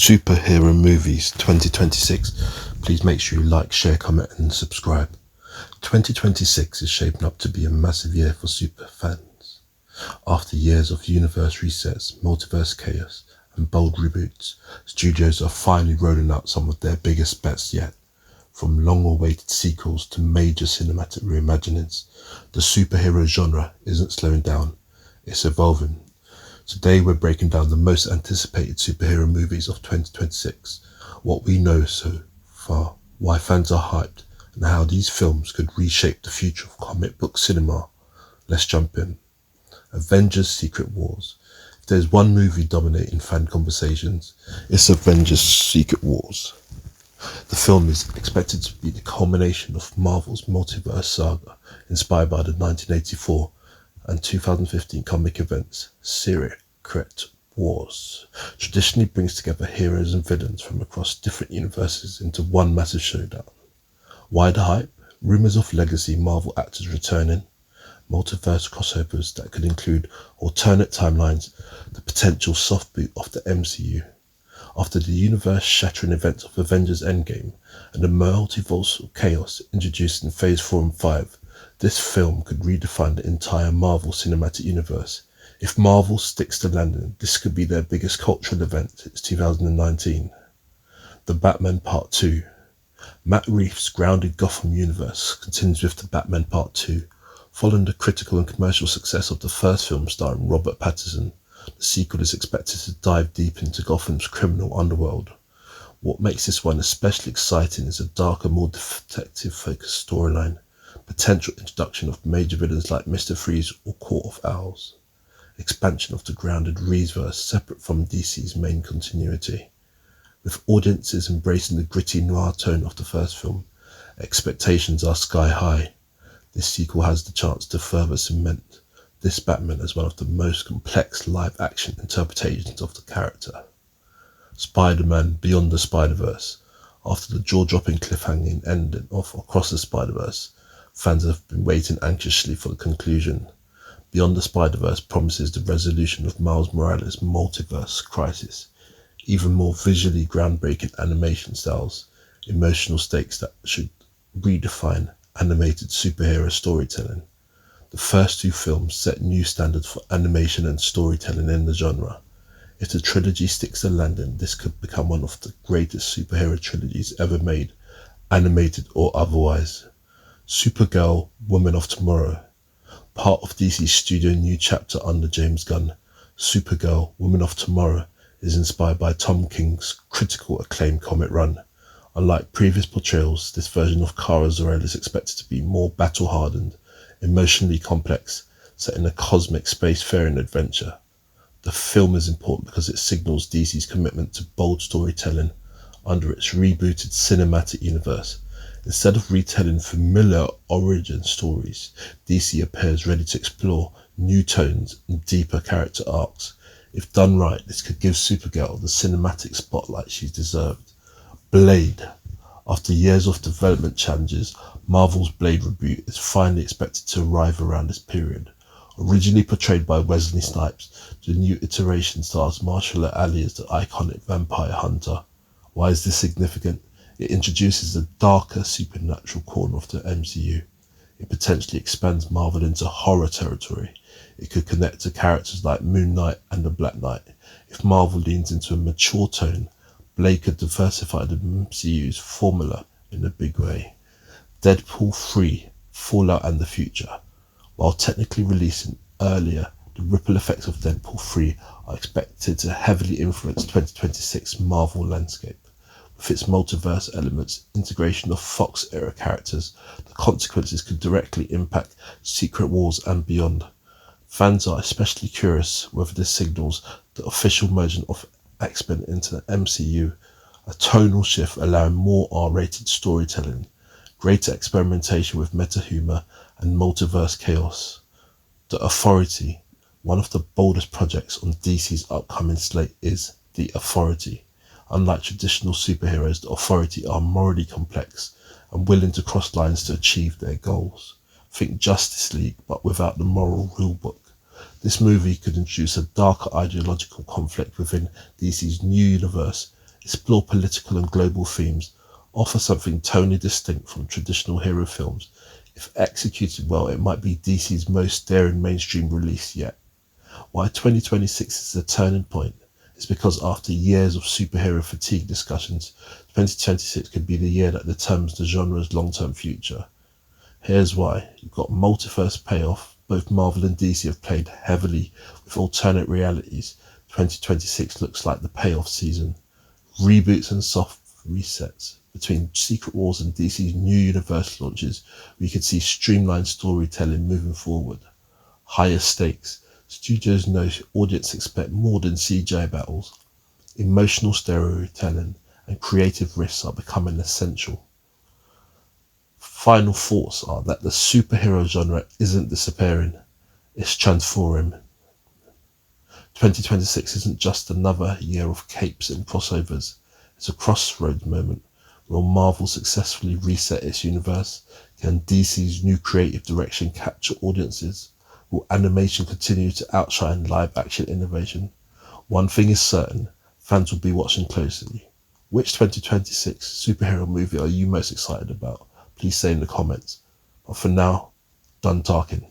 Superhero Movies 2026. Please make sure you like, share, comment and subscribe. 2026 is shaping up to be a massive year for super fans. After years of universe resets, multiverse chaos and bold reboots, studios are finally rolling out some of their biggest bets yet. From long-awaited sequels to major cinematic reimaginings, the superhero genre isn't slowing down, it's evolving. Today we're breaking down the most anticipated superhero movies of 2026, what we know so far, why fans are hyped, and how these films could reshape the future of comic book cinema. Let's jump in. Avengers Secret Wars. If there's one movie dominating fan conversations, it's Avengers Secret Wars. The film is expected to be the culmination of Marvel's multiverse saga, inspired by the 1984 and 2015 comic events Secret Wars. Traditionally brings together heroes and villains from across different universes into one massive showdown. Why the hype? Rumours of legacy Marvel actors returning, multiverse crossovers that could include alternate timelines, the potential soft boot of the MCU. After the universe-shattering events of Avengers Endgame and the multiversal chaos introduced in Phase 4 and 5, this film could redefine the entire Marvel Cinematic Universe. If Marvel sticks to landing, this could be their biggest cultural event since 2019. The Batman Part 2. Matt Reeves' grounded Gotham universe continues with The Batman Part 2. Following the critical and commercial success of the first film starring Robert Pattinson, the sequel is expected to dive deep into Gotham's criminal underworld. What makes this one especially exciting is a darker, more detective-focused storyline, potential introduction of major villains like Mr. Freeze or Court of Owls, expansion of the grounded Reeveverse separate from DC's main continuity. With audiences embracing the gritty noir tone of the first film, expectations are sky high. This sequel has the chance to further cement this Batman as one of the most complex live-action interpretations of the character. Spider-Man Beyond the Spider-Verse. After the jaw-dropping cliffhanging ending of Across the Spider-Verse, fans have been waiting anxiously for the conclusion. Beyond the Spider-Verse promises the resolution of Miles Morales' multiverse crisis, even more visually groundbreaking animation styles, emotional stakes that should redefine animated superhero storytelling. The first two films set new standards for animation and storytelling in the genre. If the trilogy sticks to landing, this could become one of the greatest superhero trilogies ever made, animated or otherwise. Supergirl, Woman of Tomorrow. Part of DC's studio new chapter under James Gunn, Supergirl, Woman of Tomorrow is inspired by Tom King's critical acclaim comic run. Unlike previous portrayals, this version of Kara Zor-El is expected to be more battle-hardened, emotionally complex, set in a cosmic spacefaring adventure. The film is important because it signals DC's commitment to bold storytelling under its rebooted cinematic universe. Instead of retelling familiar origin stories, DC appears ready to explore new tones and deeper character arcs. If done right, this could give Supergirl the cinematic spotlight she's deserved. Blade. After years of development challenges, Marvel's Blade reboot is finally expected to arrive around this period. Originally portrayed by Wesley Snipes, the new iteration stars Mahershala Ali as the iconic vampire hunter. Why is this significant? It introduces a darker supernatural corner of the MCU. It potentially expands Marvel into horror territory. It could connect to characters like Moon Knight and the Black Knight. If Marvel leans into a mature tone, Blade could diversify the MCU's formula in a big way. Deadpool 3, Fallout and the Future. While technically releasing earlier, the ripple effects of Deadpool 3 are expected to heavily influence 2026 Marvel landscape. With its multiverse elements, integration of Fox-era characters, the consequences could directly impact Secret Wars and beyond. Fans are especially curious whether this signals the official merging of X-Men into the MCU, a tonal shift allowing more R-rated storytelling, greater experimentation with meta-humor and multiverse chaos. The Authority. One of the boldest projects on DC's upcoming slate is The Authority. Unlike traditional superheroes, the Authority are morally complex and willing to cross lines to achieve their goals. Think Justice League, but without the moral rulebook. This movie could introduce a darker ideological conflict within DC's new universe, explore political and global themes, offer something totally distinct from traditional hero films. If executed well, it might be DC's most daring mainstream release yet. Why 2026 is a turning point is because after years of superhero fatigue discussions, 2026 could be the year that determines the genre's long-term future. Here's why. You've got multiverse payoff. Both Marvel and DC have played heavily with alternate realities. 2026 looks like the payoff season. Reboots and soft resets. Between Secret Wars and DC's new universe launches, we could see streamlined storytelling moving forward. Higher stakes. Studios know audience expect more than CGI battles. Emotional storytelling and creative risks are becoming essential. Final thoughts are that the superhero genre isn't disappearing, it's transforming. 2026 isn't just another year of capes and crossovers, it's a crossroads moment. Will Marvel successfully reset its universe? Can DC's new creative direction capture audiences? Will animation continue to outshine live action innovation? One thing is certain, fans will be watching closely. Which 2026 superhero movie are you most excited about? Please say in the comments. But for now, done talking.